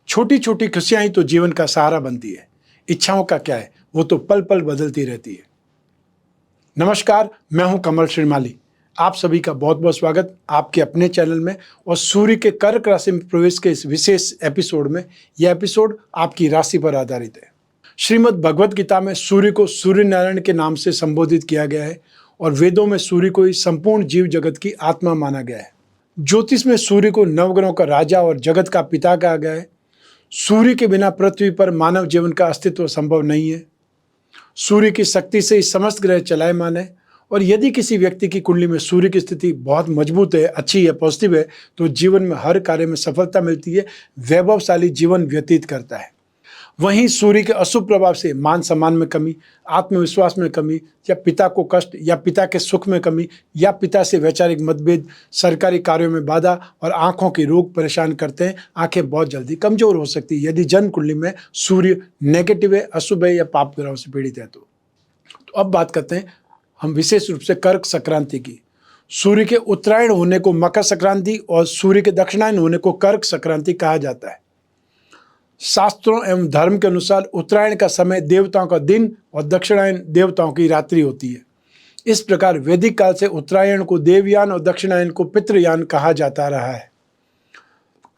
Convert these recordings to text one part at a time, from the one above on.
छोटी छोटी खुशियां ही तो जीवन का सहारा बनती है। इच्छाओं का क्या है, वो तो पल पल बदलती रहती है। नमस्कार, मैं हूं कमल श्रीमाली। आप सभी का बहुत बहुत स्वागत आपके अपने चैनल में और सूर्य के कर्क राशि में प्रवेश के इस विशेष एपिसोड में। यह एपिसोड आपकी राशि पर आधारित है। श्रीमद् भगवद गीता में सूर्य को सूर्य नारायण के नाम से संबोधित किया गया है और वेदों में सूर्य को ही संपूर्ण जीव जगत की आत्मा माना गया है। ज्योतिष में सूर्य को नवग्रहों का राजा और जगत का पिता कहा गया है। सूर्य के बिना पृथ्वी पर मानव जीवन का अस्तित्व संभव नहीं है। सूर्य की शक्ति से ही समस्त ग्रह चलायमान है और यदि किसी व्यक्ति की कुंडली में सूर्य की स्थिति बहुत मजबूत है, अच्छी है, पॉजिटिव है, तो जीवन में हर कार्य में सफलता मिलती है, वैभवशाली जीवन व्यतीत करता है। वहीं सूर्य के अशुभ प्रभाव से मान सम्मान में कमी, आत्मविश्वास में कमी, या पिता को कष्ट या पिता के सुख में कमी, या पिता से वैचारिक मतभेद, सरकारी कार्यों में बाधा और आंखों के रोग परेशान करते हैं। आंखें बहुत जल्दी कमजोर हो सकती है यदि जन्म कुंडली में सूर्य नेगेटिव है, अशुभ है या पाप ग्रहों से पीड़ित है। तो अब बात करते हैं हम विशेष रूप से कर्क संक्रांति की। सूर्य के उत्तरायण होने को मकर संक्रांति और सूर्य के दक्षिणायन होने को कर्क संक्रांति कहा जाता है। शास्त्रों एवं धर्म के अनुसार उत्तरायण का समय देवताओं का दिन और दक्षिणायन देवताओं की रात्रि होती है। इस प्रकार वैदिक काल से उत्तरायण को देवयान और दक्षिणायन को पितृयान कहा जाता रहा है।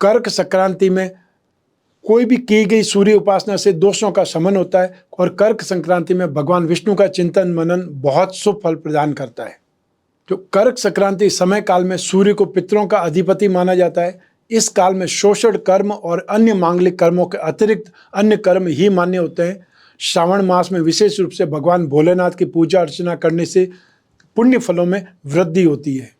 कर्क संक्रांति में कोई भी की गई सूर्य उपासना से दोषों का शमन होता है और कर्क संक्रांति में भगवान विष्णु का चिंतन मनन बहुत शुभ फल प्रदान करता है। जो कर्क संक्रांति समय काल में सूर्य को पितरों का अधिपति माना जाता है। इस काल में शोषण कर्म और अन्य मांगलिक कर्मों के अतिरिक्त अन्य कर्म ही मान्य होते हैं। श्रावण मास में विशेष रूप से भगवान भोलेनाथ की पूजा अर्चना करने से पुण्य फलों में वृद्धि होती है।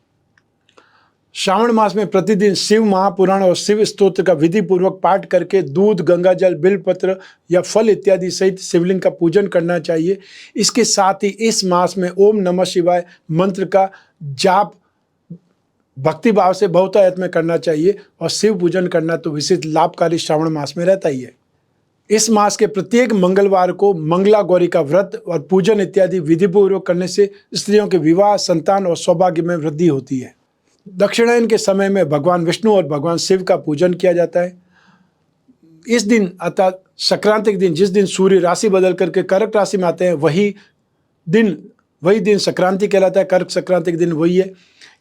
श्रावण मास में प्रतिदिन शिव महापुराण और शिव स्तोत्र का विधि पूर्वक पाठ करके दूध, गंगाजल, बिलपत्र या फल इत्यादि सहित शिवलिंग का पूजन करना चाहिए। इसके साथ ही इस मास में ओम नमः शिवाय मंत्र का जाप भक्ति भाव से बहुतायत में करना चाहिए और शिव पूजन करना तो विशेष लाभकारी श्रावण मास में रहता ही है। इस मास के प्रत्येक मंगलवार को मंगला गौरी का व्रत और पूजन इत्यादि विधि पूर्वक करने से स्त्रियों के विवाह, संतान और सौभाग्य में वृद्धि होती है। दक्षिणायन के समय में भगवान विष्णु और भगवान शिव का पूजन किया जाता है। इस दिन अर्थात संक्रांति के दिन, जिस दिन सूर्य राशि बदल करके कर्क राशि में आते हैं, वही दिन संक्रांति कहलाता है। कर्क संक्रांति के दिन वही है।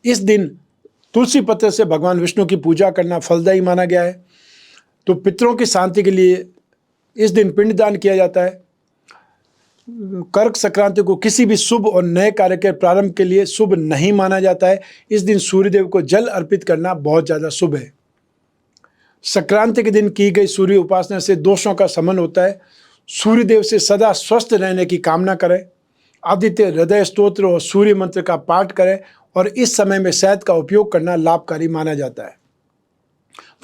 इस दिन तुलसी पत्र से भगवान विष्णु की पूजा करना फलदायी माना गया है। तो पितरों की शांति के लिए इस दिन पिंडदान किया जाता है। कर्क संक्रांति को किसी भी शुभ और नए कार्य के प्रारंभ के लिए शुभ नहीं माना जाता है। इस दिन सूर्यदेव को जल अर्पित करना बहुत ज़्यादा शुभ है। संक्रांति के दिन की गई सूर्य उपासना से दोषों का शमन होता है। सूर्यदेव से सदा स्वस्थ रहने की कामना करें। आदित्य हृदय स्तोत्र और सूर्य मंत्र का पाठ करें और इस समय में शहद का उपयोग करना लाभकारी माना जाता है।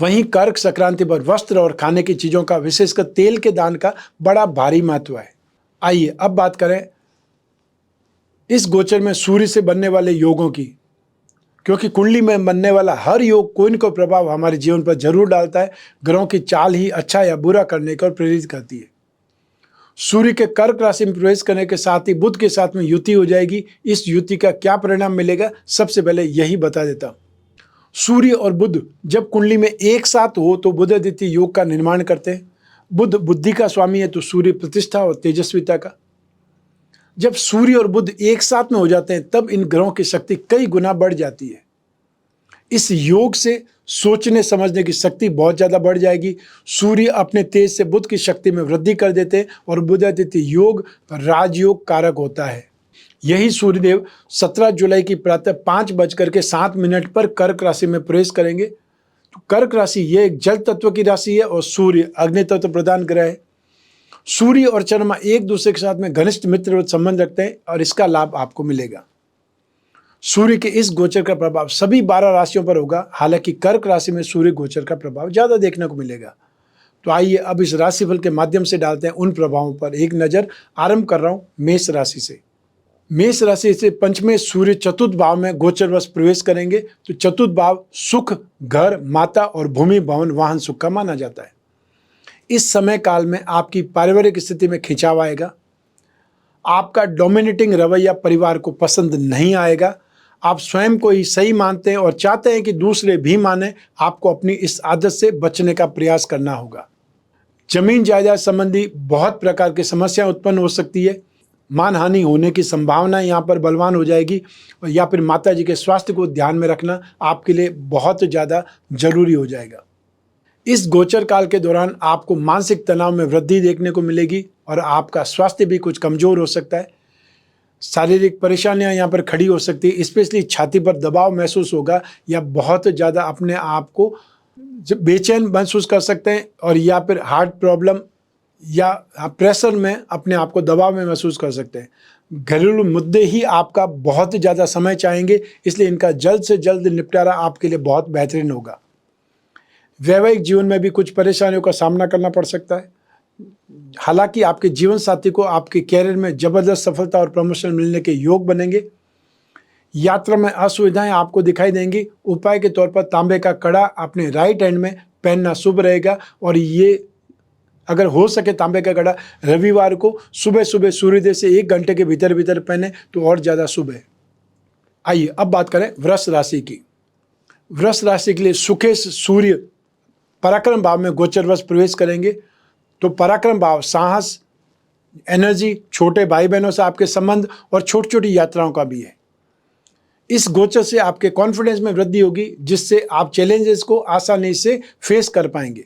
वहीं कर्क संक्रांति पर वस्त्र और खाने की चीज़ों का, विशेषकर तेल के दान का बड़ा भारी महत्व है। आइए अब बात करें इस गोचर में सूर्य से बनने वाले योगों की, क्योंकि कुंडली में बनने वाला हर योग कोई न कोई प्रभाव हमारे जीवन पर जरूर डालता है। ग्रहों की चाल ही अच्छा या बुरा करने को प्रेरित करती है। सूर्य के कर्क राशि में प्रवेश करने के साथ ही बुध के साथ में युति हो जाएगी। इस युति का क्या परिणाम मिलेगा, सबसे पहले यही बता देता हूं। सूर्य और बुध जब कुंडली में एक साथ हो तो बुधादित्य योग का निर्माण करते हैं। बुध बुद्धि का स्वामी है तो सूर्य प्रतिष्ठा और तेजस्विता का। जब सूर्य और बुध एक साथ में हो जाते हैं तब इन ग्रहों की शक्ति कई गुना बढ़ जाती है। इस योग से सोचने समझने की शक्ति बहुत ज़्यादा बढ़ जाएगी। सूर्य अपने तेज से बुध की शक्ति में वृद्धि कर देते हैं और बुधादित्य योग राजयोग कारक होता है। यही सूर्यदेव 17 जुलाई की प्रातः 5:07 पर कर्क राशि में प्रवेश करेंगे। तो कर्क राशि ये एक जल तत्व की राशि है और सूर्य अग्नि तत्व प्रधान ग्रह है। सूर्य और चंद्रमा एक दूसरे के साथ में घनिष्ठ मित्र संबंध रखते हैं और इसका लाभ आपको मिलेगा। सूर्य के इस गोचर का प्रभाव सभी 12 राशियों पर होगा। हालांकि कर्क राशि में सूर्य गोचर का प्रभाव ज़्यादा देखने को मिलेगा। तो आइए अब इस राशिफल के माध्यम से डालते हैं उन प्रभावों पर एक नज़र। आरंभ कर रहा हूँ मेष राशि से। मेष राशि से पंचमे सूर्य चतुर्थ भाव में गोचरवश प्रवेश करेंगे। तो चतुर्थ भाव सुख, घर, माता और भूमि, भवन, वाहन सुख का माना जाता है। इस समय काल में आपकी पारिवारिक स्थिति में खिंचाव आएगा। आपका डोमिनेटिंग रवैया परिवार को पसंद नहीं आएगा। आप स्वयं को ही सही मानते हैं और चाहते हैं कि दूसरे भी माने। आपको अपनी इस आदत से बचने का प्रयास करना होगा। जमीन जायदाद संबंधी बहुत प्रकार की समस्या उत्पन्न हो सकती है। मानहानि होने की संभावना यहाँ पर बलवान हो जाएगी, या फिर माता जी के स्वास्थ्य को ध्यान में रखना आपके लिए बहुत ज़्यादा जरूरी हो जाएगा। इस गोचर काल के दौरान आपको मानसिक तनाव में वृद्धि देखने को मिलेगी और आपका स्वास्थ्य भी कुछ कमजोर हो सकता है। शारीरिक परेशानियां यहाँ पर खड़ी हो सकती है, स्पेशली छाती पर दबाव महसूस होगा या बहुत ज़्यादा अपने आप को बेचैन महसूस कर सकते हैं, और या फिर हार्ट प्रॉब्लम या प्रेशर में अपने आप को दबाव में महसूस कर सकते हैं। घरेलू मुद्दे ही आपका बहुत ज़्यादा समय चाहेंगे, इसलिए इनका जल्द से जल्द निपटारा आपके लिए बहुत बेहतरीन होगा। वैवाहिक जीवन में भी कुछ परेशानियों का सामना करना पड़ सकता है। हालांकि आपके जीवन साथी को आपके कैरियर में जबरदस्त सफलता और प्रमोशन मिलने के योग बनेंगे। यात्रा में असुविधाएं आपको दिखाई देंगी। उपाय के तौर पर तांबे का कड़ा अपने राइट हैंड में पहनना शुभ रहेगा, और ये अगर हो सके तांबे का कड़ा रविवार को सुबह सुबह सूर्योदय से 1 घंटे के भीतर भीतर पहने तो और ज़्यादा शुभ है। आइए अब बात करें वृष राशि की। वृष राशि के लिए सुकेश सूर्य पराक्रम भाव में गोचरवश प्रवेश करेंगे, तो पराक्रम भाव साहस, एनर्जी, छोटे भाई बहनों से आपके संबंध और छोटी छोटी यात्राओं का भी है। इस गोचर से आपके कॉन्फिडेंस में वृद्धि होगी, जिससे आप चैलेंजेस को आसानी से फेस कर पाएंगे।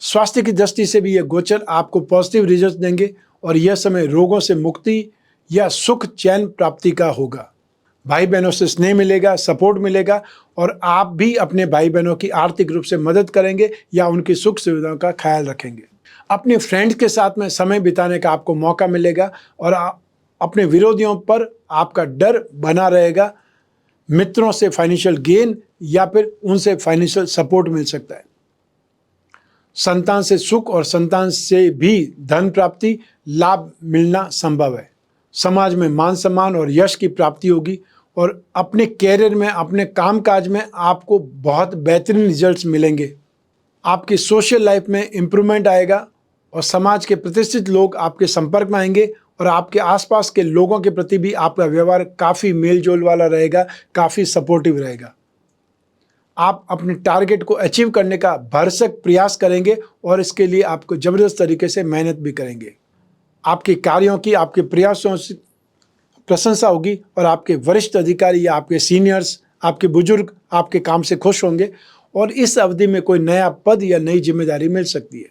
स्वास्थ्य की दृष्टि से भी यह गोचर आपको पॉजिटिव रिजल्ट देंगे, और यह समय रोगों से मुक्ति या सुख चैन प्राप्ति का होगा। भाई बहनों से स्नेह मिलेगा, सपोर्ट मिलेगा, और आप भी अपने भाई बहनों की आर्थिक रूप से मदद करेंगे या उनकी सुख सुविधाओं का ख्याल रखेंगे। अपने फ्रेंड्स के साथ में समय बिताने का आपको मौका मिलेगा, और अपने विरोधियों पर आपका डर बना रहेगा। मित्रों से फाइनेंशियल गेन या फिर उनसे फाइनेंशियल सपोर्ट मिल सकता है। संतान से सुख और संतान से भी धन प्राप्ति लाभ मिलना संभव है। समाज में मान सम्मान और यश की प्राप्ति होगी, और अपने कैरियर में, अपने कामकाज में आपको बहुत बेहतरीन रिजल्ट्स मिलेंगे। आपकी सोशल लाइफ में इम्प्रूवमेंट आएगा, और समाज के प्रतिष्ठित लोग आपके संपर्क में आएंगे, और आपके आसपास के लोगों के प्रति भी आपका व्यवहार काफ़ी मेलजोल वाला रहेगा, काफ़ी सपोर्टिव रहेगा। आप अपने टारगेट को अचीव करने का भरसक प्रयास करेंगे, और इसके लिए आपको ज़बरदस्त तरीके से मेहनत भी करेंगे। आपके कार्यों की, आपके प्रयासों से प्रशंसा होगी, और आपके वरिष्ठ अधिकारी या आपके सीनियर्स, आपके बुजुर्ग आपके काम से खुश होंगे, और इस अवधि में कोई नया पद या नई जिम्मेदारी मिल सकती है।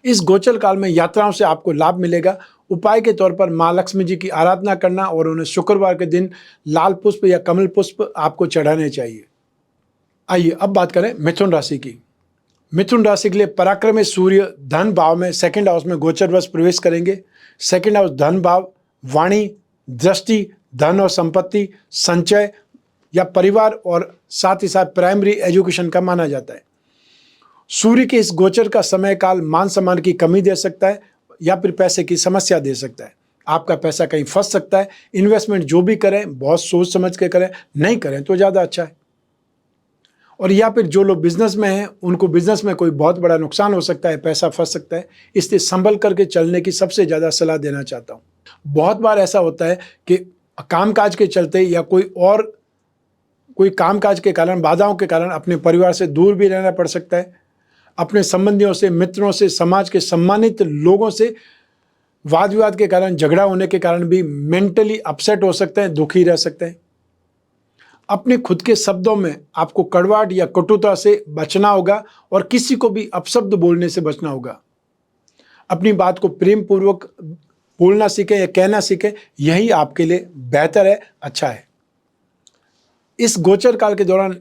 इस गोचर काल में यात्राओं से आपको लाभ मिलेगा। उपाय के तौर पर माँ लक्ष्मी जी की आराधना करना, और उन्हें शुक्रवार के दिन लाल पुष्प या कमल पुष्प आपको चढ़ाने चाहिए। आइए अब बात करें मिथुन राशि की। मिथुन राशि के लिए पराक्रमी सूर्य धन भाव में सेकंड हाउस में गोचरवश प्रवेश करेंगे। सेकंड हाउस धन भाव वाणी, दृष्टि, धन और संपत्ति, संचय या परिवार, और साथ ही साथ प्राइमरी एजुकेशन का माना जाता है। सूर्य के इस गोचर का समय काल मान सम्मान की कमी दे सकता है, या फिर पैसे की समस्या दे सकता है। आपका पैसा कहीं फंस सकता है। इन्वेस्टमेंट जो भी करें बहुत सोच समझ के करें, नहीं करें तो ज़्यादा अच्छा है। और या फिर जो लोग बिजनेस में हैं, उनको बिजनेस में कोई बहुत बड़ा नुकसान हो सकता है, पैसा फंस सकता है, इसलिए संभल करके चलने की सबसे ज़्यादा सलाह देना चाहता हूँ। बहुत बार ऐसा होता है कि कामकाज के चलते या कोई कामकाज के कारण, बाधाओं के कारण अपने परिवार से दूर भी रहना पड़ सकता है। अपने संबंधियों से, मित्रों से, समाज के सम्मानित लोगों से वाद विवाद के कारण, झगड़ा होने के कारण भी मेंटली अपसेट हो सकते हैं, दुखी रह सकते हैं। अपने खुद के शब्दों में आपको कड़वाहट या कटुता से बचना होगा, और किसी को भी अपशब्द बोलने से बचना होगा। अपनी बात को प्रेम पूर्वक बोलना सीखें या कहना सीखें, यही आपके लिए बेहतर है, अच्छा है। इस गोचर काल के दौरान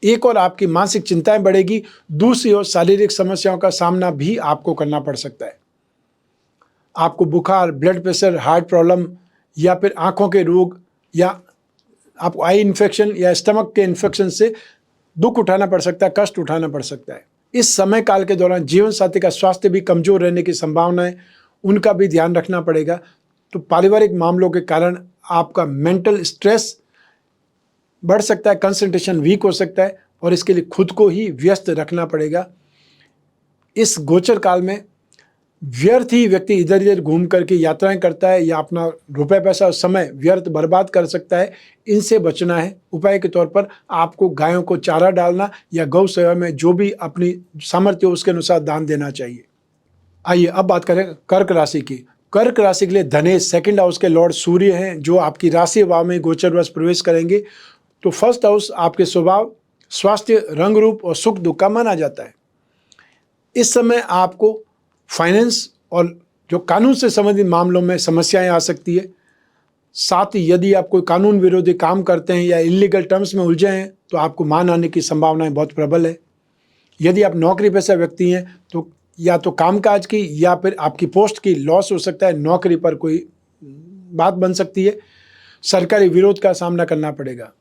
एक और आपकी मानसिक चिंताएं बढ़ेगी, दूसरी ओर शारीरिक समस्याओं का सामना भी आपको करना पड़ सकता है। आपको बुखार, ब्लड प्रेशर, हार्ट प्रॉब्लम, या फिर आंखों के रोग, या आपको आई इन्फेक्शन या स्टमक के इन्फेक्शन से दुख उठाना पड़ सकता है, कष्ट उठाना पड़ सकता है। इस समय काल के दौरान जीवन साथी का स्वास्थ्य भी कमजोर रहने की संभावना है, उनका भी ध्यान रखना पड़ेगा। तो पारिवारिक मामलों के कारण आपका मेंटल स्ट्रेस बढ़ सकता है, कंसंट्रेशन वीक हो सकता है, और इसके लिए खुद को ही व्यस्त रखना पड़ेगा। इस गोचर काल में व्यर्थ ही व्यक्ति इधर उधर घूम करके यात्राएं करता है या अपना रुपए पैसा और समय व्यर्थ बर्बाद कर सकता है। इनसे बचना है। उपाय के तौर पर आपको गायों को चारा डालना या गौ सेवा में जो भी अपनी सामर्थ्य हो उसके अनुसार दान देना चाहिए। आइए अब बात करें कर्क राशि की। कर्क राशि के लिए धनेश सेकंड हाउस के लॉर्ड सूर्य हैं, जो आपकी राशि भाव में गोचरवश प्रवेश करेंगे। तो फर्स्ट हाउस आपके स्वभाव, स्वास्थ्य, रंग रूप और सुख दुख का माना जाता है। इस समय आपको फाइनेंस और जो कानून से संबंधित मामलों में समस्याएं आ सकती है। साथ ही यदि आप कोई कानून विरोधी काम करते हैं या इलीगल टर्म्स में उलझे हैं तो आपको मान आने की संभावनाएं बहुत प्रबल है। यदि आप नौकरी पेशा व्यक्ति हैं तो या तो कामकाज की या फिर आपकी पोस्ट की लॉस हो सकता है, नौकरी पर कोई बात बन सकती है, सरकारी विरोध का सामना करना पड़ेगा।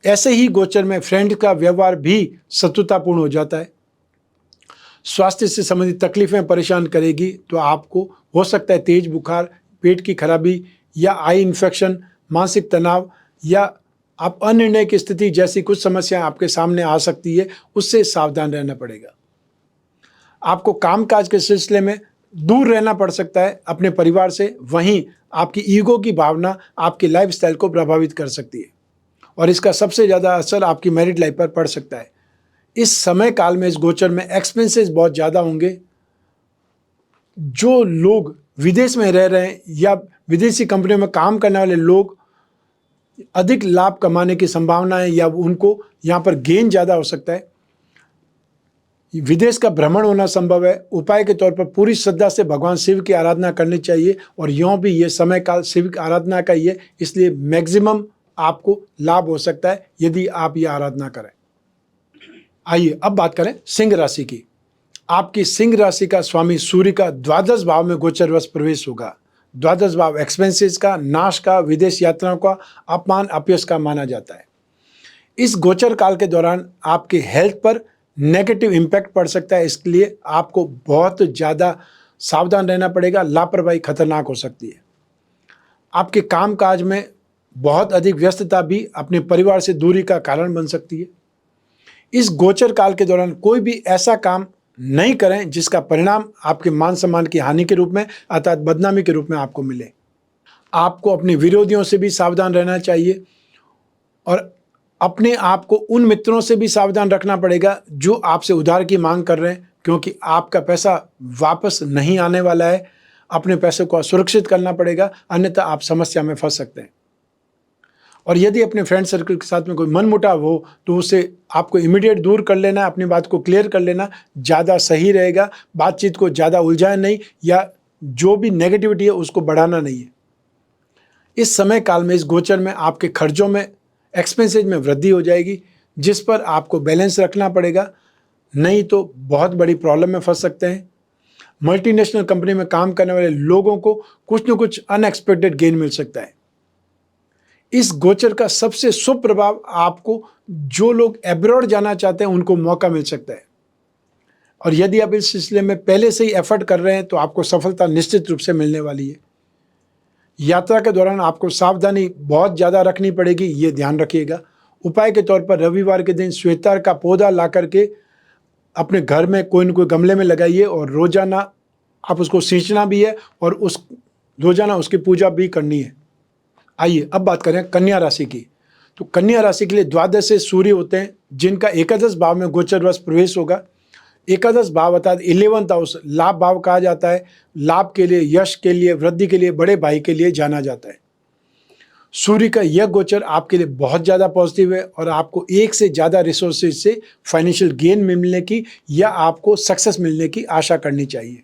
ऐसे ही गोचर में फ्रेंड का व्यवहार भी शत्रुतापूर्ण हो जाता है। स्वास्थ्य से संबंधित तकलीफें परेशान करेगी, तो आपको हो सकता है तेज बुखार, पेट की खराबी या आई इन्फेक्शन, मानसिक तनाव या आप अनिर्णय की स्थिति जैसी कुछ समस्याएं आपके सामने आ सकती है। उससे सावधान रहना पड़ेगा। आपको कामकाज के सिलसिले में दूर रहना पड़ सकता है अपने परिवार से। वहीं आपकी ईगो की भावना आपकी लाइफस्टाइल को प्रभावित कर सकती है और इसका सबसे ज़्यादा असर आपकी मैरिड लाइफ पर पड़ सकता है। इस समय काल में इस गोचर में एक्सपेंसेस बहुत ज़्यादा होंगे। जो लोग विदेश में रह रहे हैं या विदेशी कंपनियों में काम करने वाले लोग अधिक लाभ कमाने की संभावना है या उनको यहाँ पर गेन ज़्यादा हो सकता है। विदेश का भ्रमण होना संभव है। उपाय के तौर पर पूरी श्रद्धा से भगवान शिव की आराधना करनी चाहिए और यूँ भी ये समय काल शिव की आराधना का ही है, इसलिए मैक्सिमम आपको लाभ हो सकता है यदि आप ये आराधना करें। आइए अब बात करें सिंह राशि की। आपकी सिंह राशि का स्वामी सूर्य का द्वादश भाव में गोचरवश प्रवेश होगा। द्वादश भाव एक्सपेंसेस का, नाश का, विदेश यात्राओं का, अपमान अपयश का माना जाता है। इस गोचर काल के दौरान आपके हेल्थ पर नेगेटिव इम्पैक्ट पड़ सकता है, इसके लिए आपको बहुत ज़्यादा सावधान रहना पड़ेगा। लापरवाही खतरनाक हो सकती है। आपके कामकाज में बहुत अधिक व्यस्तता भी अपने परिवार से दूरी का कारण बन सकती है। इस गोचर काल के दौरान कोई भी ऐसा काम नहीं करें जिसका परिणाम आपके मान सम्मान की हानि के रूप में अर्थात बदनामी के रूप में आपको मिले। आपको अपने विरोधियों से भी सावधान रहना चाहिए और अपने आप को उन मित्रों से भी सावधान रखना पड़ेगा जो आपसे उधार की मांग कर रहे हैं, क्योंकि आपका पैसा वापस नहीं आने वाला है। अपने पैसे को सुरक्षित करना पड़ेगा, अन्यथा आप समस्या में फंस सकते हैं। और यदि अपने फ्रेंड सर्कल के साथ में कोई मनमुटाव हो तो उसे आपको इमीडिएट दूर कर लेना, अपनी बात को क्लियर कर लेना ज़्यादा सही रहेगा। बातचीत को ज़्यादा उलझाएं नहीं या जो भी नेगेटिविटी है उसको बढ़ाना नहीं है। इस समय काल में इस गोचर में आपके खर्चों में, एक्सपेंसेज में वृद्धि हो जाएगी, जिस पर आपको बैलेंस रखना पड़ेगा, नहीं तो बहुत बड़ी प्रॉब्लम में फंस सकते हैं। मल्टीनेशनल कंपनी में काम करने वाले लोगों को कुछ न कुछ अनएक्सपेक्टेड गेन मिल सकता है। इस गोचर का सबसे शुभ प्रभाव आपको जो लोग एब्रॉड जाना चाहते हैं उनको मौका मिल सकता है और यदि आप इस सिलसिले में पहले से ही एफर्ट कर रहे हैं तो आपको सफलता निश्चित रूप से मिलने वाली है। यात्रा के दौरान आपको सावधानी बहुत ज़्यादा रखनी पड़ेगी, ये ध्यान रखिएगा। उपाय के तौर पर रविवार के दिन श्वेतार का पौधा ला करके अपने घर में कोई न कोई गमले में लगाइए और रोजाना आप उसको सींचना भी है और रोजाना उसकी पूजा भी करनी है। आइए अब बात करें कन्या राशि की। तो कन्या राशि के लिए द्वादश से सूर्य होते हैं जिनका एकादश भाव में गोचरवश प्रवेश होगा। एकादश भाव अर्थात 11th हाउस लाभ भाव कहा जाता है। लाभ के लिए, यश के लिए, वृद्धि के लिए, बड़े भाई के लिए जाना जाता है। सूर्य का यह गोचर आपके लिए बहुत ज़्यादा पॉजिटिव है और आपको एक से ज़्यादा रिसोर्सेज से फाइनेंशियल गेन मिलने की या आपको सक्सेस मिलने की आशा करनी चाहिए।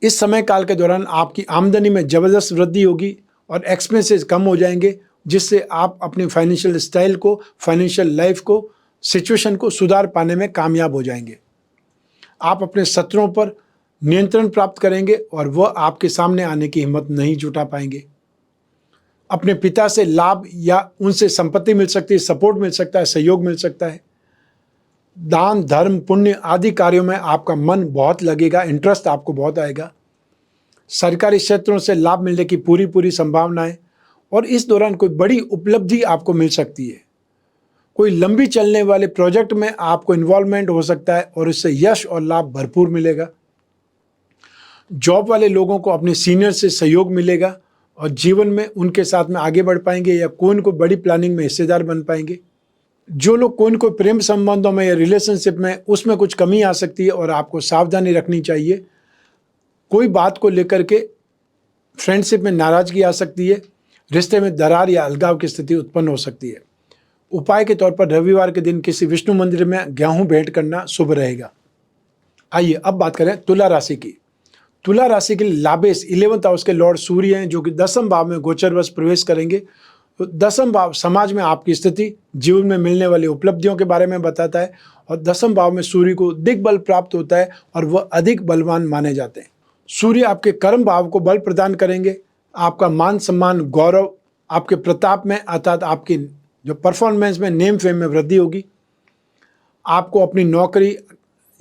इस समय काल के दौरान आपकी आमदनी में ज़बरदस्त वृद्धि होगी और एक्सपेंसेस कम हो जाएंगे, जिससे आप अपनी फाइनेंशियल स्टाइल को, फाइनेंशियल लाइफ को, सिचुएशन को सुधार पाने में कामयाब हो जाएंगे। आप अपने शत्रुओं पर नियंत्रण प्राप्त करेंगे और वह आपके सामने आने की हिम्मत नहीं जुटा पाएंगे। अपने पिता से लाभ या उनसे संपत्ति मिल सकती है, सपोर्ट मिल सकता है, सहयोग मिल सकता है। दान, धर्म, पुण्य आदि कार्यों में आपका मन बहुत लगेगा, इंटरेस्ट आपको बहुत आएगा। सरकारी क्षेत्रों से लाभ मिलने की पूरी संभावना है और इस दौरान कोई बड़ी उपलब्धि आपको मिल सकती है। कोई लंबी चलने वाले प्रोजेक्ट में आपको इन्वॉल्वमेंट हो सकता है और इससे यश और लाभ भरपूर मिलेगा। जॉब वाले लोगों को अपने सीनियर से सहयोग मिलेगा और जीवन में उनके साथ में आगे बढ़ पाएंगे या कोई न कोई बड़ी प्लानिंग में हिस्सेदार बन पाएंगे। जो लोग कोई न कोई प्रेम संबंधों में या रिलेशनशिप में उसमें कुछ कमी आ सकती है और आपको सावधानी रखनी चाहिए। कोई बात को लेकर के फ्रेंडशिप में नाराजगी आ सकती है, रिश्ते में दरार या अलगाव की स्थिति उत्पन्न हो सकती है। उपाय के तौर पर रविवार के दिन किसी विष्णु मंदिर में गेहूं भेंट करना शुभ रहेगा। आइए अब बात करें तुला राशि की। तुला राशि के लिए लाभेश 11th हाउस के लॉर्ड सूर्य हैं, जो कि 10वें भाव में गोचरवश प्रवेश करेंगे। तो 10वां भाव समाज में आपकी स्थिति, जीवन में मिलने वाली उपलब्धियों के बारे में बताता है और 10वें भाव में सूर्य को दिग्बल प्राप्त होता है और वह अधिक बलवान माने जाते हैं। सूर्य आपके कर्म भाव को बल प्रदान करेंगे। आपका मान सम्मान, गौरव, आपके प्रताप में अर्थात आपकी जो परफॉर्मेंस में, नेम फेम में वृद्धि होगी। आपको अपनी नौकरी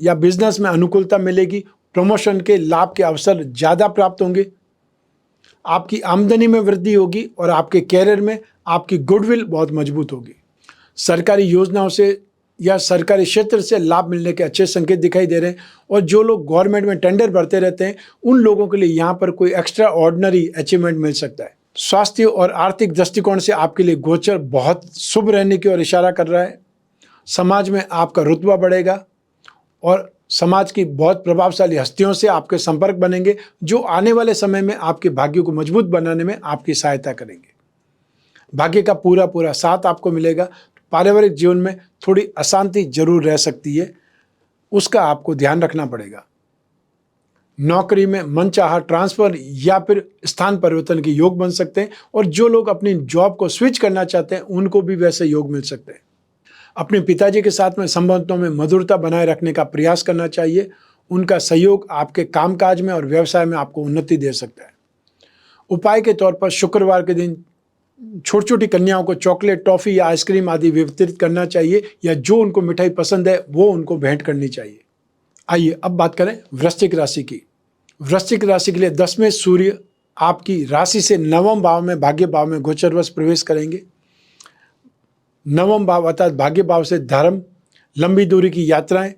या बिजनेस में अनुकूलता मिलेगी। प्रमोशन के लाभ के अवसर ज़्यादा प्राप्त होंगे। आपकी आमदनी में वृद्धि होगी और आपके कैरियर में आपकी गुडविल बहुत मजबूत होगी। सरकारी योजनाओं से या सरकारी क्षेत्र से लाभ मिलने के अच्छे संकेत दिखाई दे रहे हैं और जो लोग गवर्नमेंट में टेंडर भरते रहते हैं उन लोगों के लिए यहाँ पर कोई एक्स्ट्रा ऑर्डिनरी अचीवमेंट मिल सकता है। स्वास्थ्य और आर्थिक दृष्टिकोण से आपके लिए गोचर बहुत शुभ रहने की ओर इशारा कर रहा है। समाज में आपका रुतबा बढ़ेगा और समाज की बहुत प्रभावशाली हस्तियों से आपके संपर्क बनेंगे, जो आने वाले समय में आपके भाग्य को मजबूत बनाने में आपकी सहायता करेंगे। भाग्य का पूरा पूरा साथ आपको मिलेगा। पारिवारिक जीवन में थोड़ी अशांति जरूर रह सकती है, उसका आपको ध्यान रखना पड़ेगा। नौकरी में मनचाहा ट्रांसफर या फिर स्थान परिवर्तन के योग बन सकते हैं और जो लोग अपनी जॉब को स्विच करना चाहते हैं उनको भी वैसे योग मिल सकते हैं। अपने पिताजी के साथ में संबंधों में मधुरता बनाए रखने का प्रयास करना चाहिए। उनका सहयोग आपके कामकाज में और व्यवसाय में आपको उन्नति दे सकता है। उपाय के तौर पर शुक्रवार के दिन छोटी छोटी कन्याओं को चॉकलेट, टॉफी या आइसक्रीम आदि वितरित करना चाहिए या जो उनको मिठाई पसंद है वो उनको भेंट करनी चाहिए। आइए अब बात करें वृश्चिक राशि की। वृश्चिक राशि के लिए 10वें सूर्य आपकी राशि से 9वें भाव में, भाग्य भाव में गोचरवश प्रवेश करेंगे। 9वां भाव अर्थात भाग्य भाव से धर्म, लंबी दूरी की यात्राएं,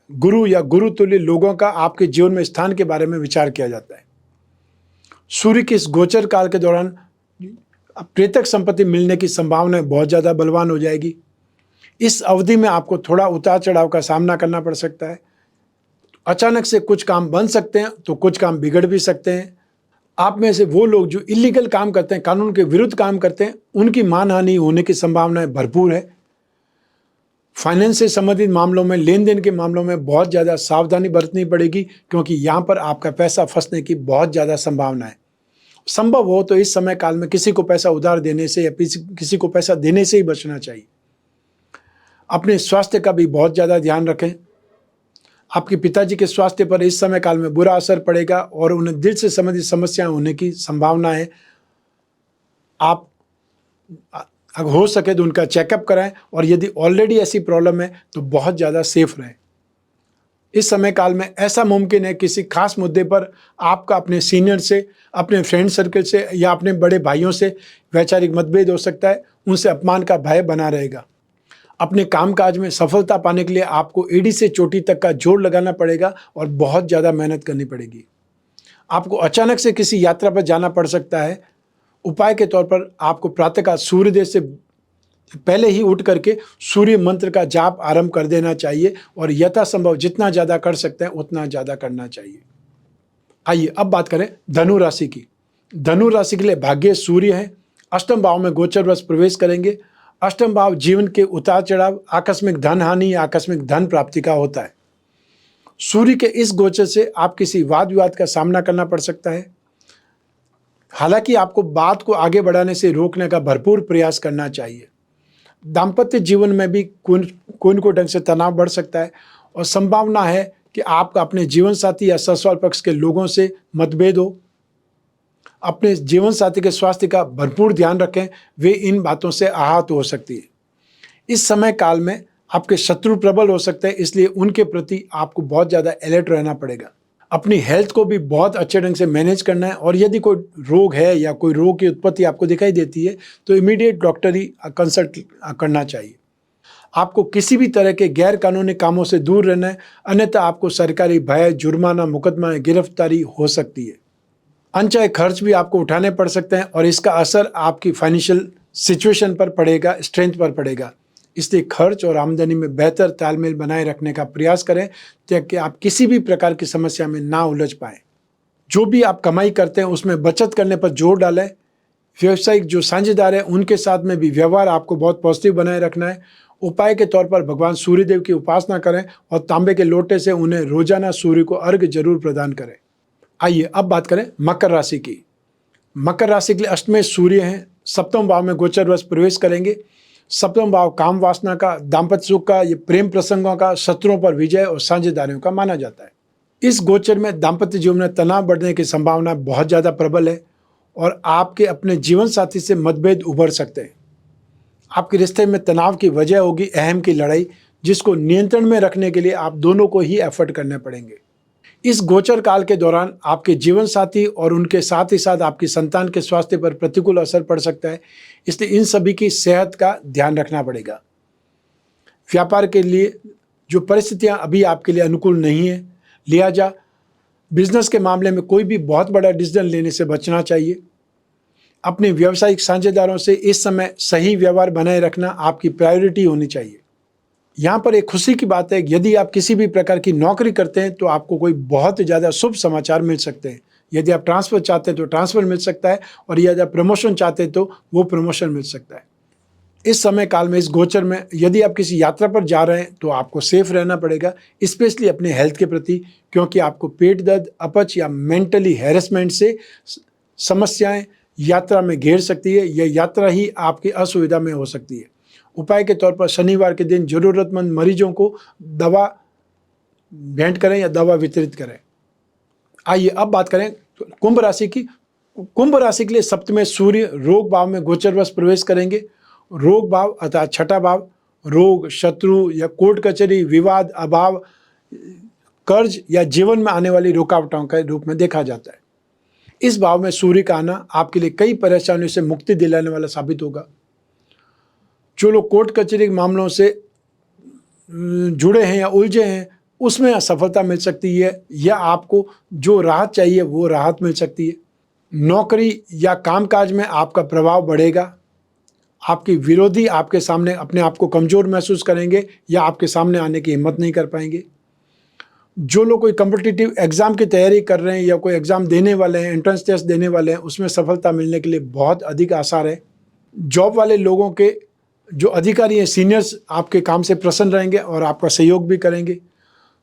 गुरु या गुरुतुल्य लोगों का आपके जीवन में स्थान के बारे में विचार किया जाता है। सूर्य के इस गोचर काल के दौरान प्रेतक संपत्ति मिलने की संभावना बहुत ज़्यादा बलवान हो जाएगी। इस अवधि में आपको थोड़ा उतार चढ़ाव का सामना करना पड़ सकता है। अचानक से कुछ काम बन सकते हैं तो कुछ काम बिगड़ भी सकते हैं। आप में से वो लोग जो इलीगल काम करते हैं, कानून के विरुद्ध काम करते हैं, उनकी मानहानि होने की संभावनाएं भरपूर है। फाइनेंस से संबंधित मामलों में, लेन देन के मामलों में बहुत ज़्यादा सावधानी बरतनी पड़ेगी क्योंकि यहाँ पर आपका पैसा फंसने की बहुत ज़्यादा संभावना है। संभव हो तो इस समय काल में किसी को पैसा उधार देने से या किसी को पैसा देने से ही बचना चाहिए। अपने स्वास्थ्य का भी बहुत ज़्यादा ध्यान रखें। आपके पिताजी के स्वास्थ्य पर इस समय काल में बुरा असर पड़ेगा और उन्हें दिल से संबंधित समस्याएं होने की संभावना है। आप अगर हो सके तो उनका चेकअप कराएं और यदि ऑलरेडी ऐसी प्रॉब्लम है तो बहुत ज़्यादा सेफ रहें। इस समय काल में ऐसा मुमकिन है किसी खास मुद्दे पर आपका अपने सीनियर से, अपने फ्रेंड सर्कल से या अपने बड़े भाइयों से वैचारिक मतभेद हो सकता है। उनसे अपमान का भय बना रहेगा। अपने कामकाज में सफलता पाने के लिए आपको एड़ी से चोटी तक का जोर लगाना पड़ेगा और बहुत ज़्यादा मेहनत करनी पड़ेगी। आपको अचानक से किसी यात्रा पर जाना पड़ सकता है। उपाय के तौर पर आपको प्रातःकाल सूर्योदय से पहले ही उठ करके सूर्य मंत्र का जाप आरंभ कर देना चाहिए और यथासंभव जितना ज़्यादा कर सकते हैं उतना ज़्यादा करना चाहिए। आइए अब बात करें धनु राशि की। धनु राशि के लिए भाग्य सूर्य है, अष्टम भाव में गोचरवश प्रवेश करेंगे। अष्टम भाव जीवन के उतार चढ़ाव, आकस्मिक धन हानि या आकस्मिक धन प्राप्ति का होता है। सूर्य के इस गोचर से आप किसी वाद विवाद का सामना करना पड़ सकता है। हालांकि आपको बात को आगे बढ़ाने से रोकने का भरपूर प्रयास करना चाहिए। दाम्पत्य जीवन में भी कोई न कोई ढंग से तनाव बढ़ सकता है और संभावना है कि आपका अपने जीवन साथी या ससुराल पक्ष के लोगों से मतभेद हो। अपने जीवन साथी के स्वास्थ्य का भरपूर ध्यान रखें, वे इन बातों से आहत हो सकती है। इस समय काल में आपके शत्रु प्रबल हो सकते हैं, इसलिए उनके प्रति आपको बहुत ज़्यादा अलर्ट रहना पड़ेगा। अपनी हेल्थ को भी बहुत अच्छे ढंग से मैनेज करना है और यदि कोई रोग है या कोई रोग की उत्पत्ति आपको दिखाई देती है तो इमीडिएट डॉक्टर ही कंसल्ट करना चाहिए। आपको किसी भी तरह के गैर कानूनी कामों से दूर रहना है, अन्यथा आपको सरकारी भय, जुर्माना, मुकदमा, गिरफ्तारी हो सकती है। अनचाहे खर्च भी आपको उठाने पड़ सकते हैं और इसका असर आपकी फाइनेंशियल सिचुएशन पर पड़ेगा, स्ट्रेंथ पर पड़ेगा। इसलिए खर्च और आमदनी में बेहतर तालमेल बनाए रखने का प्रयास करें ताकि आप किसी भी प्रकार की समस्या में ना उलझ पाएं। जो भी आप कमाई करते हैं उसमें बचत करने पर जोर डालें। व्यावसायिक जो साझेदार हैं उनके साथ में भी व्यवहार आपको बहुत पॉजिटिव बनाए रखना है। उपाय के तौर पर भगवान सूर्यदेव की उपासना करें और तांबे के लोटे से उन्हें रोजाना सूर्य को अर्घ्य जरूर प्रदान करें। आइए अब बात करें मकर राशि की। मकर राशि के लिए अष्टमेश सूर्य हैं, सप्तम भाव में गोचरवश प्रवेश करेंगे। सप्तम भाव काम वासना का, दाम्पत्य सुख का, ये प्रेम प्रसंगों का, शत्रुओं पर विजय और साझेदारियों का माना जाता है। इस गोचर में दाम्पत्य जीवन में तनाव बढ़ने की संभावना बहुत ज़्यादा प्रबल है और आपके अपने जीवन साथी से मतभेद उभर सकते हैं। आपके रिश्ते में तनाव की वजह होगी अहम की लड़ाई, जिसको नियंत्रण में रखने के लिए आप दोनों को ही एफर्ट करने पड़ेंगे। इस गोचर काल के दौरान आपके जीवन साथी और उनके साथ ही साथ आपकी संतान के स्वास्थ्य पर प्रतिकूल असर पड़ सकता है, इसलिए इन सभी की सेहत का ध्यान रखना पड़ेगा। व्यापार के लिए जो परिस्थितियां अभी आपके लिए अनुकूल नहीं है, लिहाजा बिजनेस के मामले में कोई भी बहुत बड़ा डिसीजन लेने से बचना चाहिए। अपने व्यावसायिक साझेदारों से इस समय सही व्यवहार बनाए रखना आपकी प्रायोरिटी होनी चाहिए। यहाँ पर एक खुशी की बात है, यदि आप किसी भी प्रकार की नौकरी करते हैं तो आपको कोई बहुत ज़्यादा शुभ समाचार मिल सकते हैं। यदि आप ट्रांसफ़र चाहते हैं तो ट्रांसफ़र मिल सकता है और यदि आप प्रमोशन चाहते हैं तो वो प्रमोशन मिल सकता है। इस समय काल में, इस गोचर में, यदि आप किसी यात्रा पर जा रहे हैं तो आपको सेफ रहना पड़ेगा, स्पेशली अपने हेल्थ के प्रति, क्योंकि आपको पेट दर्द, अपच या मेंटली हैरेसमेंट से समस्याएं यात्रा में घेर सकती है। यह यात्रा ही आपकी असुविधा में हो सकती है। उपाय के तौर पर शनिवार के दिन जरूरतमंद मरीजों को दवा भेंट करें या दवा वितरित करें। आइए अब बात करें कुंभ राशि की। कुंभ राशि के लिए सप्तम सूर्य रोग भाव में गोचरवश प्रवेश करेंगे। रोग भाव अर्थात छठा भाव रोग, शत्रु या कोर्ट कचहरी, विवाद, अभाव, कर्ज या जीवन में आने वाली रुकावटों के रूप में देखा जाता है। इस भाव में सूर्य का आना आपके लिए कई परेशानियों से मुक्ति दिलाने वाला साबित होगा। जो लोग कोर्ट कचहरी के मामलों से जुड़े हैं या उलझे हैं, उसमें सफलता मिल सकती है या आपको जो राहत चाहिए वो राहत मिल सकती है। नौकरी या कामकाज में आपका प्रभाव बढ़ेगा। आपकी विरोधी आपके सामने अपने आप को कमज़ोर महसूस करेंगे या आपके सामने आने की हिम्मत नहीं कर पाएंगे। जो लोग कोई कॉम्पिटिटिव एग्ज़ाम की तैयारी कर रहे हैं या कोई एग्ज़ाम देने वाले हैं, एंट्रेंस टेस्ट देने वाले हैं, उसमें सफलता मिलने के लिए बहुत अधिक आसार है। जॉब वाले लोगों के जो अधिकारी हैं, सीनियर्स, आपके काम से प्रसन्न रहेंगे और आपका सहयोग भी करेंगे।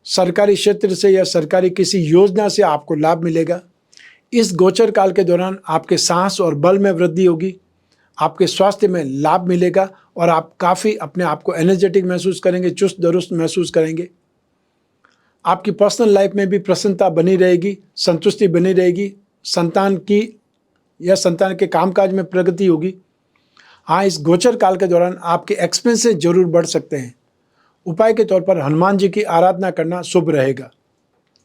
सरकारी क्षेत्र से या सरकारी किसी योजना से आपको लाभ मिलेगा। इस गोचर काल के दौरान आपके साहस और बल में वृद्धि होगी, आपके स्वास्थ्य में लाभ मिलेगा और आप काफ़ी अपने आप को एनर्जेटिक महसूस करेंगे, चुस्त दुरुस्त महसूस करेंगे। आपकी पर्सनल लाइफ में भी प्रसन्नता बनी रहेगी, संतुष्टि बनी रहेगी। संतान की या संतान के कामकाज में प्रगति होगी। हाँ, इस गोचर काल के दौरान आपके एक्सपेंसेस जरूर बढ़ सकते हैं। उपाय के तौर पर हनुमान जी की आराधना करना शुभ रहेगा।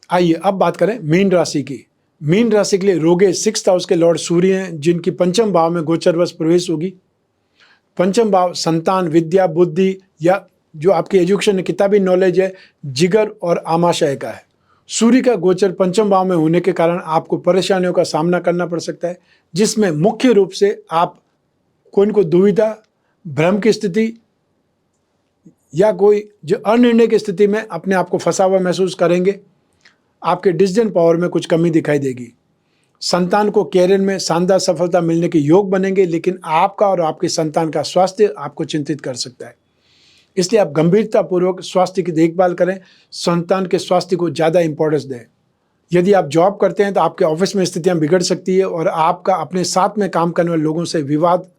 आइए अब बात करें मीन राशि की। मीन राशि के लिए रोगे 6th हाउस के लॉर्ड सूर्य हैं, जिनकी पंचम भाव में गोचरवश प्रवेश होगी। पंचम भाव संतान, विद्या, बुद्धि या जो आपकी एजुकेशन, किताबी नॉलेज है, जिगर और आमाशय का है। सूर्य का गोचर पंचम भाव में होने के कारण आपको परेशानियों का सामना करना पड़ सकता है, जिसमें मुख्य रूप से आप कोई न कोई दुविधा, भ्रम की स्थिति या कोई जो अनिर्णय की स्थिति में अपने आप को फंसा हुआ महसूस करेंगे। आपके डिसीजन पावर में कुछ कमी दिखाई देगी। संतान को कैरियर में शानदार सफलता मिलने के योग बनेंगे, लेकिन आपका और आपके संतान का स्वास्थ्य आपको चिंतित कर सकता है। इसलिए आप गंभीरतापूर्वक स्वास्थ्य की देखभाल करें, संतान के स्वास्थ्य को ज़्यादा इंपॉर्टेंस दें। यदि आप जॉब करते हैं तो आपके ऑफिस में स्थितियां बिगड़ सकती है और आपका अपने साथ में काम करने वाले लोगों से विवाद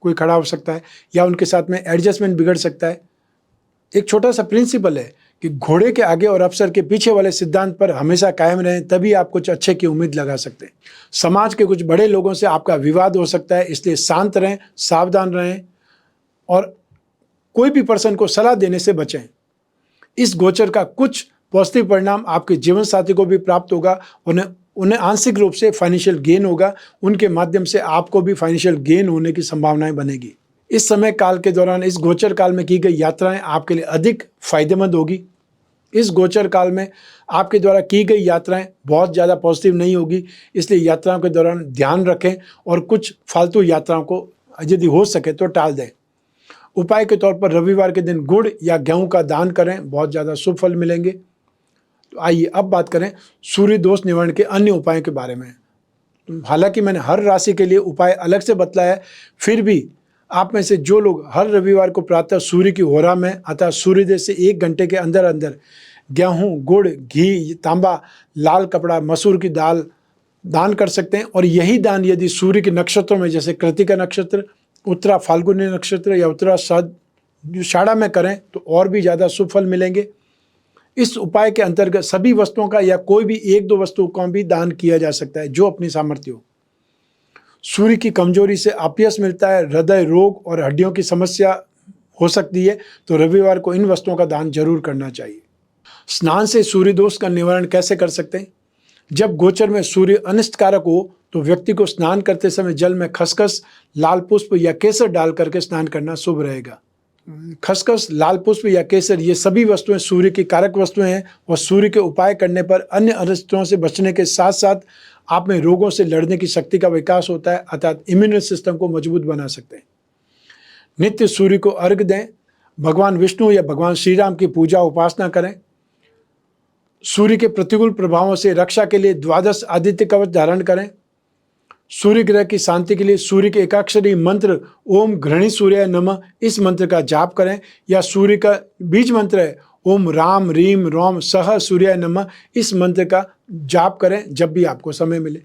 कोई खड़ा हो सकता है या उनके साथ में एडजस्टमेंट बिगड़ सकता है। एक छोटा सा प्रिंसिपल है कि घोड़े के आगे और अफसर के पीछे वाले सिद्धांत पर हमेशा कायम रहें, तभी आप कुछ अच्छे की उम्मीद लगा सकते हैं। समाज के कुछ बड़े लोगों से आपका विवाद हो सकता है, इसलिए शांत रहें, सावधान रहें और कोई भी पर्सन को सलाह देने से बचें। इस गोचर का कुछ पॉजिटिव परिणाम आपके जीवन साथी को भी प्राप्त होगा। उन्हें आंशिक रूप से फाइनेंशियल गेन होगा। उनके माध्यम से आपको भी फाइनेंशियल गेन होने की संभावनाएं बनेगी। इस समय काल के दौरान, इस गोचर काल में की गई यात्राएं आपके लिए अधिक फायदेमंद होगी। इस गोचर काल में आपके द्वारा की गई यात्राएं बहुत ज़्यादा पॉजिटिव नहीं होगी, इसलिए यात्राओं के दौरान ध्यान रखें और कुछ फालतू यात्राओं को यदि हो सके तो टाल दें। उपाय के तौर पर रविवार के दिन गुड़ या गेहूं का दान करें, बहुत ज़्यादा शुभ फल मिलेंगे। तो आइए अब बात करें सूर्य दोष निवारण के अन्य उपायों के बारे में। हालांकि मैंने हर राशि के लिए उपाय अलग से बतलाया है, फिर भी आप में से जो लोग हर रविवार को प्रातः सूर्य की होरा में अर्थात सूर्योदय से 1 घंटे के अंदर अंदर गेहूं, गुड़, घी, तांबा, लाल कपड़ा, मसूर की दाल दान कर सकते हैं, और यही दान यदि सूर्य के नक्षत्रों में जैसे कृतिका नक्षत्र, उत्तरा फाल्गुनी नक्षत्र या उत्तरा आषाढ़ में करें तो और भी ज़्यादा शुभ फल मिलेंगे। इस उपाय के अंतर्गत सभी वस्तुओं का या कोई भी 1-2 वस्तुओं का भी दान किया जा सकता है, जो अपनी सामर्थ्य हो। सूर्य की कमजोरी से अपयश मिलता है, हृदय रोग और हड्डियों की समस्या हो सकती है, तो रविवार को इन वस्तुओं का दान जरूर करना चाहिए। स्नान से सूर्य दोष का निवारण कैसे कर सकते हैं? जब गोचर में सूर्य अनिष्टकारक हो तो व्यक्ति को स्नान करते समय जल में खसखस, लाल पुष्प या केसर डाल करके स्नान करना शुभ रहेगा। खसखस, लाल पुष्प या केसर ये सभी वस्तुएं सूर्य की कारक वस्तुएं हैं, और सूर्य के उपाय करने पर अन्य अरिष्टों से बचने के साथ साथ आप में रोगों से लड़ने की शक्ति का विकास होता है, अर्थात इम्यून सिस्टम को मजबूत बना सकते हैं। नित्य सूर्य को अर्घ दें, भगवान विष्णु या भगवान श्री राम की पूजा उपासना करें। सूर्य के प्रतिकूल प्रभावों से रक्षा के लिए 12 आदित्य कवच धारण करें। सूर्य ग्रह की शांति के लिए सूर्य के एकाक्षरी मंत्र ओम घृणी सूर्य नमः इस मंत्र का जाप करें, या सूर्य का बीज मंत्र है ओम राम रीम रोम सह सूर्य नमः इस मंत्र का जाप करें जब भी आपको समय मिले।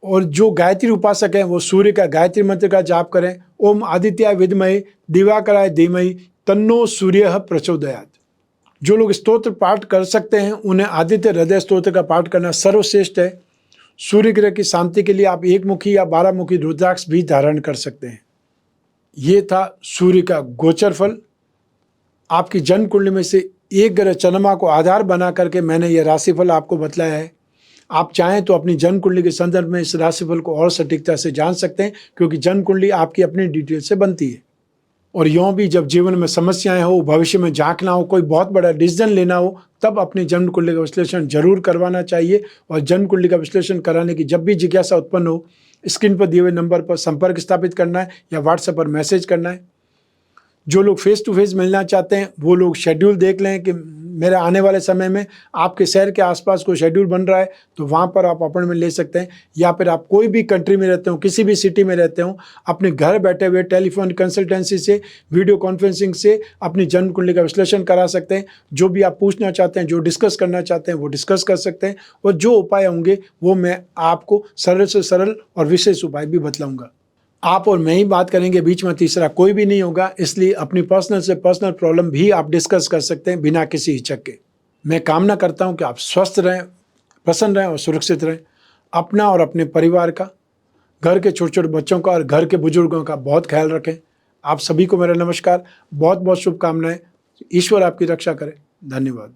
और जो गायत्री उपासक हैं वो सूर्य का गायत्री मंत्र का जाप करें, ओम आदित्याय विद्महे दिवाकराय धीमहि तन्नो सूर्यः प्रचोदयात्। जो लोग स्तोत्र पाठ कर सकते हैं उन्हें आदित्य हृदय स्तोत्र का पाठ करना सर्वश्रेष्ठ है। सूर्य ग्रह की शांति के लिए आप 1 मुखी या 12 मुखी रुद्राक्ष भी धारण कर सकते हैं। ये था सूर्य का गोचर फल। आपकी जन्म कुंडली में से एक ग्रह चंद्रमा को आधार बना करके मैंने यह राशिफल आपको बतलाया है। आप चाहें तो अपनी जन्म कुंडली के संदर्भ में इस राशिफल को और सटीकता से जान सकते हैं, क्योंकि जन्म कुंडली आपकी अपनी डिटेल से बनती है। और यूँ भी जब जीवन में समस्याएं हो, भविष्य में झांकना हो, कोई बहुत बड़ा डिसीजन लेना हो, तब अपनी जन्म कुंडली का विश्लेषण जरूर करवाना चाहिए। और जन्म कुंडली का विश्लेषण कराने की जब भी जिज्ञासा उत्पन्न हो, स्क्रीन पर दिए हुए नंबर पर संपर्क स्थापित करना है या व्हाट्सएप पर मैसेज करना है। जो लोग फेस टू फेस मिलना चाहते हैं वो लोग शेड्यूल देख लें कि मेरा आने वाले समय में आपके शहर के आसपास कोई शेड्यूल बन रहा है तो वहाँ पर आप अपॉइंटमेंट ले सकते हैं। या फिर आप कोई भी कंट्री में रहते हो, किसी भी सिटी में रहते हो, अपने घर बैठे हुए टेलीफोन कंसल्टेंसी से, वीडियो कॉन्फ्रेंसिंग से अपनी जन्म कुंडली का विश्लेषण करा सकते हैं। जो भी आप पूछना चाहते हैं, जो डिस्कस करना चाहते हैं वो डिस्कस कर सकते हैं, और जो उपाय होंगे वो मैं आपको सरल से सरल और विशेष उपाय भी बतलाऊँगा। आप और मैं ही बात करेंगे, बीच में तीसरा कोई भी नहीं होगा, इसलिए अपनी पर्सनल से पर्सनल प्रॉब्लम भी आप डिस्कस कर सकते हैं बिना किसी हिचक के। मैं कामना करता हूं कि आप स्वस्थ रहें, प्रसन्न रहें और सुरक्षित रहें। अपना और अपने परिवार का, घर के छोटे छोटे बच्चों का और घर के बुजुर्गों का बहुत ख्याल रखें। आप सभी को मेरा नमस्कार, बहुत बहुत शुभकामनाएं। ईश्वर आपकी रक्षा करे। धन्यवाद।